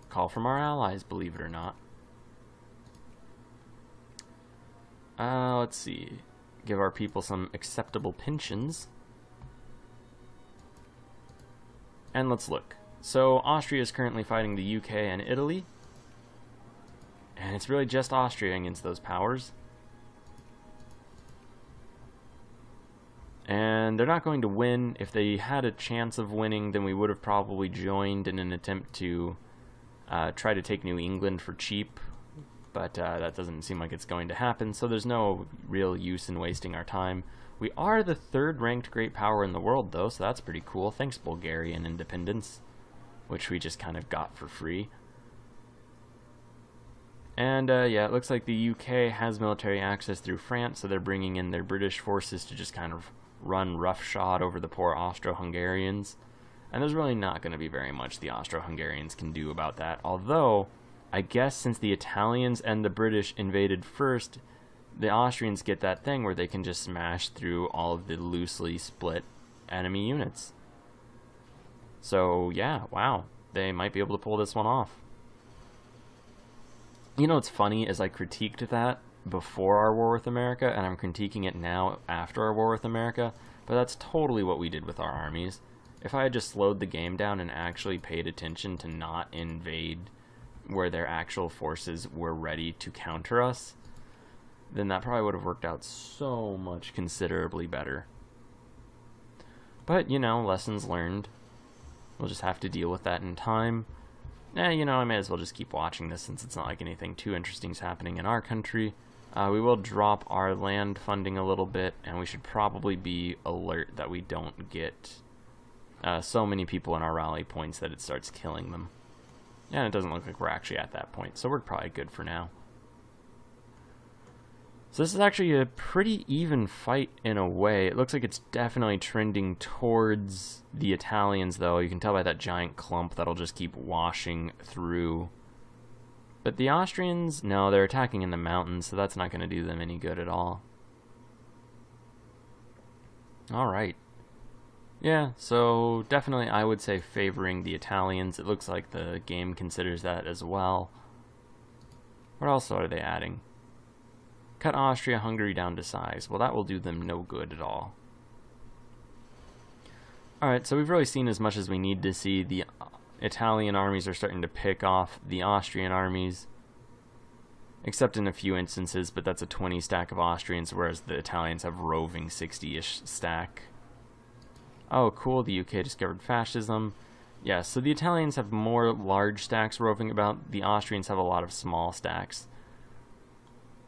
Call from our allies, believe it or not. Let's see. Give our people some acceptable pensions. And let's look. So Austria is currently fighting the UK and Italy. And it's really just Austria against those powers. And they're not going to win. If they had a chance of winning, then we would have probably joined in an attempt to try to take New England for cheap. But that doesn't seem like it's going to happen, so there's no real use in wasting our time. We are the 3rd ranked great power in the world, though, so that's pretty cool. Thanks, Bulgarian independence, which we just kind of got for free. And yeah, it looks like the UK has military access through France, so they're bringing in their British forces to just kind of run roughshod over the poor Austro-Hungarians. And there's really not going to be very much the Austro-Hungarians can do about that, although I guess since the Italians and the British invaded first, the Austrians get that thing where they can just smash through all of the loosely split enemy units. So yeah, wow. they might be able to pull this one off. You know what's funny is I critiqued that before our war with America, and I'm critiquing it now after our war with America, but that's totally what we did with our armies. If I had just slowed the game down and actually paid attention to not invade where their actual forces were ready to counter us, then that probably would have worked out so much considerably better. But, you know, lessons learned. We'll just have to deal with that in time. You know, I may as well just keep watching this since it's not like anything too interesting is happening in our country. We will drop our land funding a little bit, and we should probably be alert that we don't get so many people in our rally points that it starts killing them. And it doesn't look like we're actually at that point, so we're probably good for now. So this is actually a pretty even fight in a way. It looks like it's definitely trending towards the Italians, though. You can tell by that giant clump that'll just keep washing through. But the Austrians, no, they're attacking in the mountains, so that's not going to do them any good at all. Alright. Yeah, so definitely I would say favoring the Italians. It looks like the game considers that as well. What else are they adding? Cut Austria-Hungary down to size. Well, that will do them no good at all. Alright, so we've really seen as much as we need to see. The Italian armies are starting to pick off the Austrian armies. Except in a few instances, but that's a 20 stack of Austrians, whereas the Italians have roving 60-ish stack. Oh, cool, the UK discovered fascism. Yeah, so the Italians have more large stacks roving about. The Austrians have a lot of small stacks.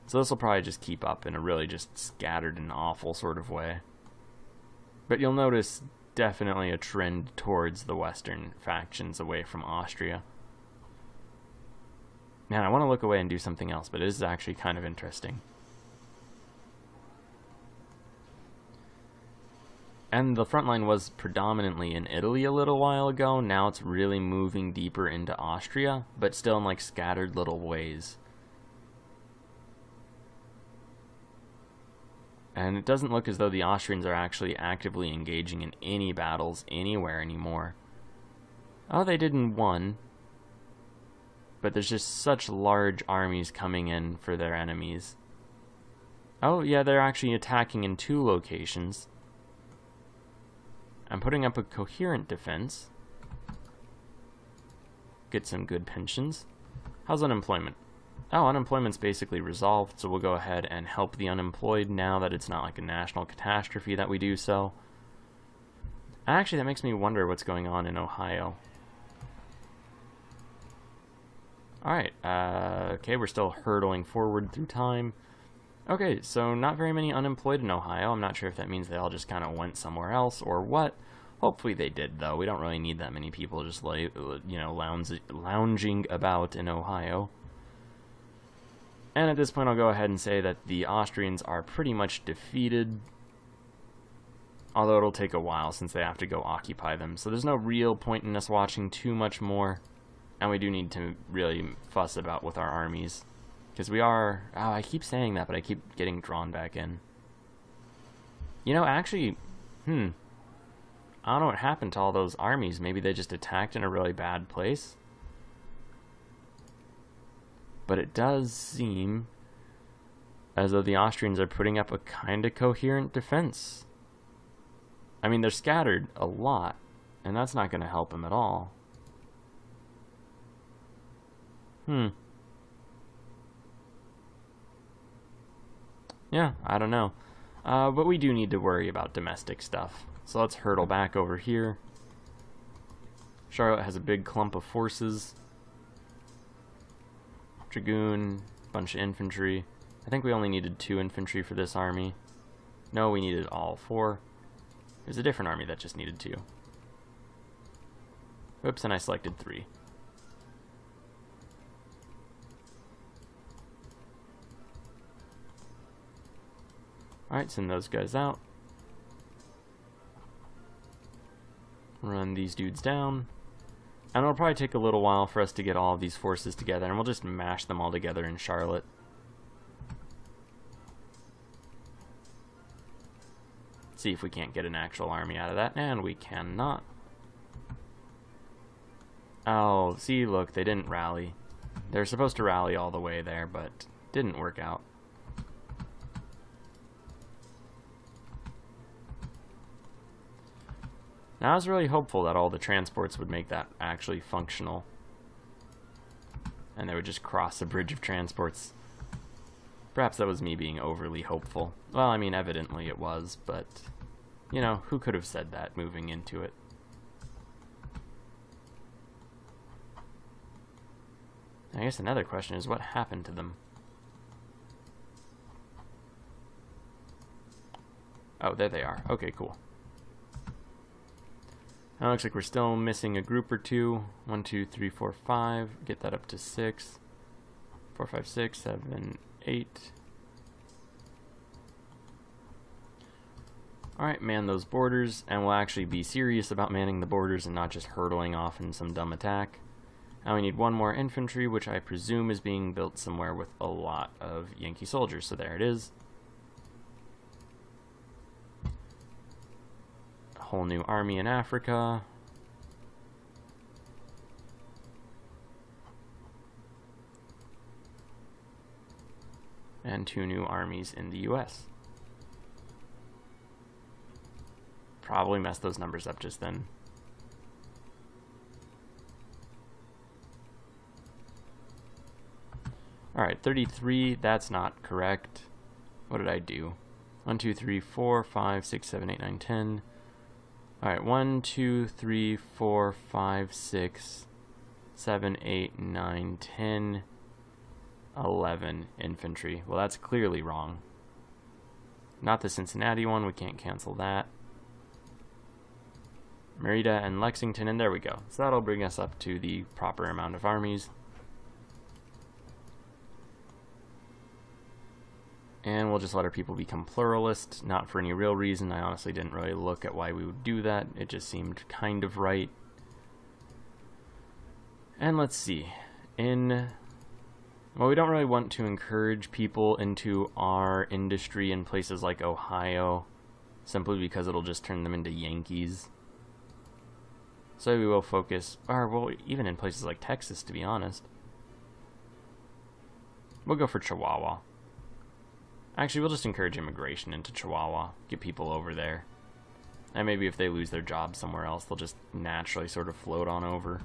So this will probably just keep up in a really just scattered and awful sort of way. But you'll notice definitely a trend towards the western factions away from Austria. Man, I want to look away and do something else, but it is actually kind of interesting. And the front line was predominantly in Italy a little while ago. Now it's really moving deeper into Austria, but still in like scattered little ways. And it doesn't look as though the Austrians are actually actively engaging in any battles anywhere anymore. Oh, they did in one. But there's just such large armies coming in for their enemies. Oh, yeah, they're actually attacking in 2 locations. I'm putting up a coherent defense. Get some good pensions. How's unemployment? Oh, unemployment's basically resolved, so we'll go ahead and help the unemployed now that it's not like a national catastrophe that we do so. Actually, that makes me wonder what's going on in Ohio. Alright, okay, we're still hurtling forward through time. Okay, so not very many unemployed in Ohio. I'm not sure if that means they all just kind of went somewhere else or what. Hopefully they did, though. We don't really need that many people just, like, you know, lounging about in Ohio. And at this point, I'll go ahead and say that the Austrians are pretty much defeated. Although it'll take a while since they have to go occupy them. So there's no real point in us watching too much more. And we do need to really fuss about with our armies. Because we are... Oh, I keep saying that, but I keep getting drawn back in. You know, actually... I don't know what happened to all those armies. Maybe they just attacked in a really bad place. But it does seem as though the Austrians are putting up a kind of coherent defense. I mean, they're scattered a lot, and that's not going to help them at all. Yeah, I don't know. But we do need to worry about domestic stuff. So let's hurtle back over here. Charlotte has a big clump of forces. Dragoon, bunch of infantry. I think we only needed 2 infantry for this army. No, we needed all 4. There's a different army that just needed 2. Oops, and I selected 3. Alright, send those guys out. Run these dudes down. And it'll probably take a little while for us to get all of these forces together, and we'll just mash them all together in Charlotte. See if we can't get an actual army out of that, and we cannot. Oh, see, look, they didn't rally. They're supposed to rally all the way there, but didn't work out. Now, I was really hopeful that all the transports would make that actually functional. And they would just cross a bridge of transports. Perhaps that was me being overly hopeful. Well, I mean, evidently it was, but, you know, who could have said that moving into it? I guess another question is, what happened to them? Oh, there they are. Okay, cool. Now it looks like we're still missing a group or two. 1, 2, 3, 4, 5. Get that up to 6. 4, 5, 6, 7, 8. Alright, man those borders, and we'll actually be serious about manning the borders and not just hurtling off in some dumb attack. Now we need one more infantry, which I presume is being built somewhere with a lot of Yankee soldiers, so there it is. A whole new army in Africa. And 2 new armies in the US. Probably messed those numbers up just then. Alright, 33, that's not correct. What did I do? 1, 2, 3, 4, 5, 6, 7, 8, 9, 10. Alright, 1, 2, 3, 4, 5, 6, 7, 8, 9, 10, 11 infantry. Well, that's clearly wrong. Not the Cincinnati one, we can't cancel that. Merida and Lexington, and there we go. So that'll bring us up to the proper amount of armies. And we'll just let our people become pluralist, not for any real reason. I honestly didn't really look at why we would do that. It just seemed kind of right. And let's see. Well, we don't really want to encourage people into our industry in places like Ohio, simply because it'll just turn them into Yankees. So we will focus, or well, even in places like Texas, to be honest. We'll go for Chihuahua. Actually, we'll just encourage immigration into Chihuahua, get people over there. And maybe if they lose their job somewhere else, they'll just naturally sort of float on over.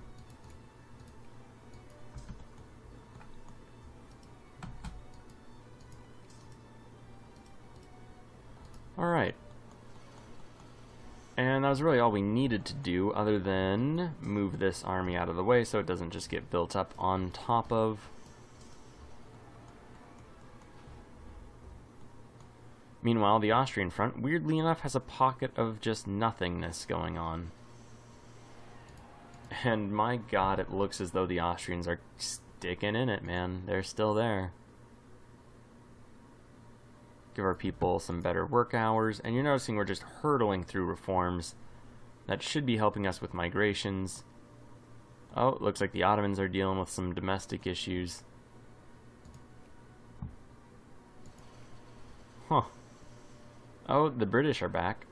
Alright. And that was really all we needed to do, other than move this army out of the way so it doesn't just get built up on top of. Meanwhile, the Austrian front, weirdly enough, has a pocket of just nothingness going on. And my god, it looks as though the Austrians are sticking in it, man. They're still there. Give our people some better work hours, and you're noticing we're just hurtling through reforms that should be helping us with migrations. Oh, it looks like the Ottomans are dealing with some domestic issues. Huh. Oh, the British are back.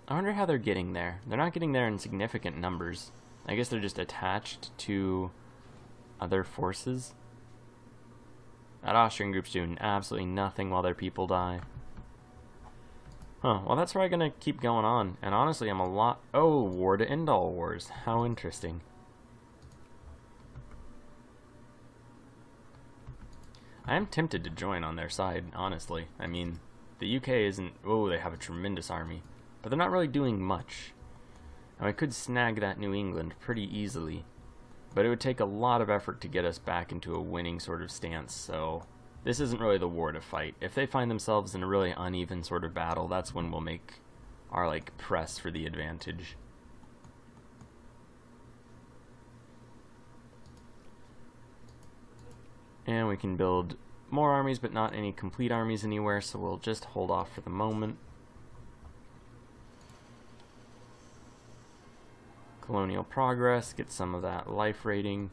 I wonder how they're getting there. They're not getting there in significant numbers. I guess they're just attached to other forces. That Austrian group's doing absolutely nothing while their people die. Huh, well that's probably gonna keep going on. And honestly, I'm a lot... Oh, war to end all wars. How interesting. I am tempted to join on their side, honestly. I mean, the UK isn't... Oh, they have a tremendous army. But they're not really doing much. Now, I could snag that New England pretty easily. But it would take a lot of effort to get us back into a winning sort of stance, so this isn't really the war to fight. If they find themselves in a really uneven sort of battle, that's when we'll make our, like, press for the advantage. And we can build more armies, but not any complete armies anywhere, so we'll just hold off for the moment. Colonial progress, get some of that life rating.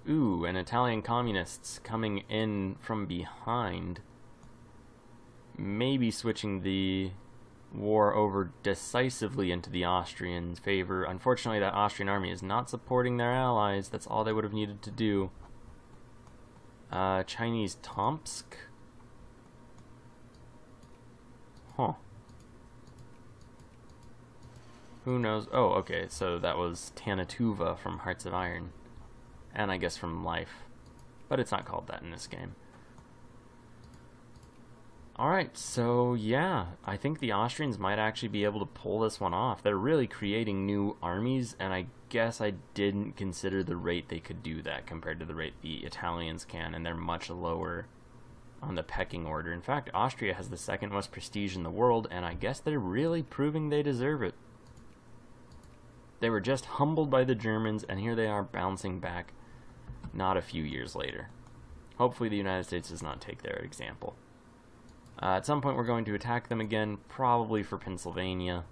Ooh, and Italian communists coming in from behind. Maybe switching the war over decisively into the Austrians' favor. Unfortunately, that Austrian army is not supporting their allies. That's all they would have needed to do. Chinese Tomsk? Huh. Who knows? Oh, okay, so that was Tanatuva from Hearts of Iron. And I guess from Life. But it's not called that in this game. Alright, so yeah, I think the Austrians might actually be able to pull this one off. They're really creating new armies, and I guess I didn't consider the rate they could do that compared to the rate the Italians can, and they're much lower on the pecking order. In fact, Austria has the second most prestige in the world, and I guess they're really proving they deserve it. They were just humbled by the Germans, and here they are bouncing back not a few years later. Hopefully the United States does not take their example. At some point we're going to attack them again, probably for Pennsylvania.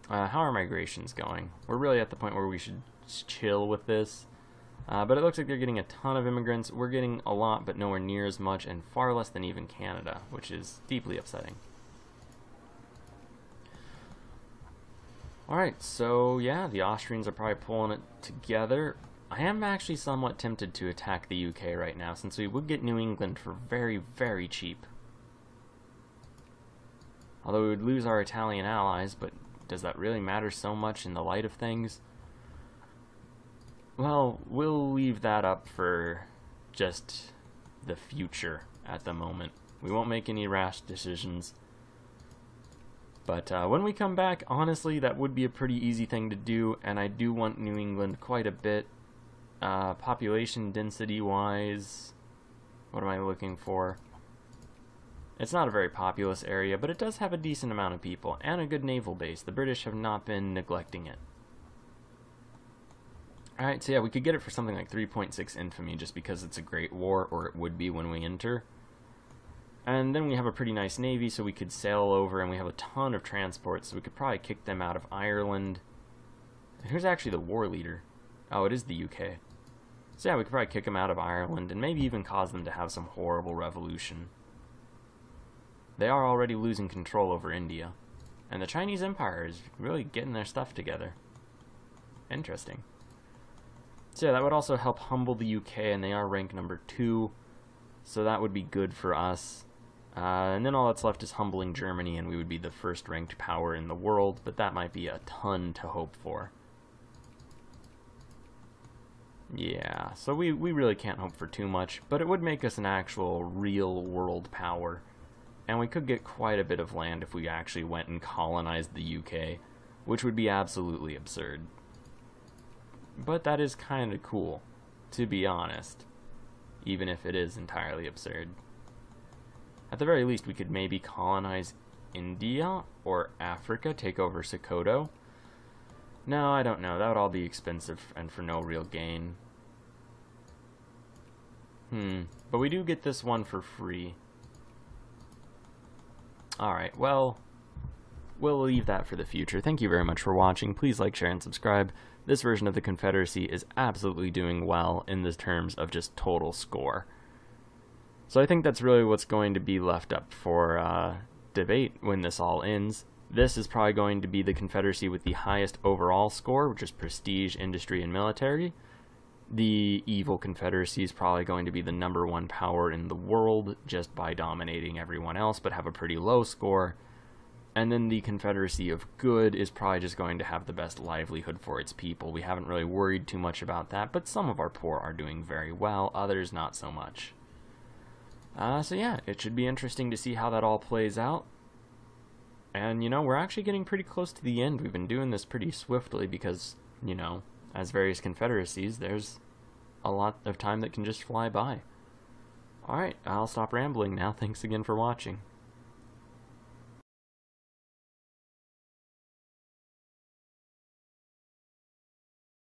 How are migrations going? We're really at the point where we should chill with this. But it looks like they're getting a ton of immigrants. We're getting a lot, but nowhere near as much, and far less than even Canada, which is deeply upsetting. Alright, so yeah, the Austrians are probably pulling it together. I am actually somewhat tempted to attack the UK right now, since we would get New England for very, very cheap. Although we would lose our Italian allies, but does that really matter so much in the light of things? Well, we'll leave that up for just the future at the moment. We won't make any rash decisions. But when we come back, honestly, that would be a pretty easy thing to do, and I do want New England quite a bit. Population density-wise, what am I looking for? It's not a very populous area, but it does have a decent amount of people, and a good naval base. The British have not been neglecting it. Alright, so yeah, we could get it for something like 3.6 infamy, just because it's a great war, or it would be when we enter. And then we have a pretty nice navy, so we could sail over, and we have a ton of transports, so we could probably kick them out of Ireland. And who's actually the war leader? Oh, it is the UK. So yeah, we could probably kick them out of Ireland, and maybe even cause them to have some horrible revolution. They are already losing control over India. And the Chinese Empire is really getting their stuff together. Interesting. So yeah, that would also help humble the UK, and they are ranked number 2. So that would be good for us. And then all that's left is humbling Germany, and we would be the first ranked power in the world, but that might be a ton to hope for. Yeah, so we really can't hope for too much, but it would make us an actual real world power. And we could get quite a bit of land if we actually went and colonized the UK, which would be absolutely absurd. But that is kind of cool, to be honest, even if it is entirely absurd. At the very least, we could maybe colonize India or Africa, take over Sokoto. No, I don't know. That would all be expensive and for no real gain. But we do get this one for free. Alright, well, we'll leave that for the future. Thank you very much for watching. Please like, share, and subscribe. This version of the Confederacy is absolutely doing well in the terms of just total score. So I think that's really what's going to be left up for debate when this all ends. This is probably going to be the Confederacy with the highest overall score, which is prestige, industry, and military. The evil Confederacy is probably going to be the #1 power in the world just by dominating everyone else, but have a pretty low score. And then the Confederacy of Good is probably just going to have the best livelihood for its people. We haven't really worried too much about that, but some of our poor are doing very well, others not so much. So yeah, it should be interesting to see how that all plays out. And, you know, we're actually getting pretty close to the end. We've been doing this pretty swiftly because, you know, as various confederacies, there's a lot of time that can just fly by. Alright, I'll stop rambling now. Thanks again for watching.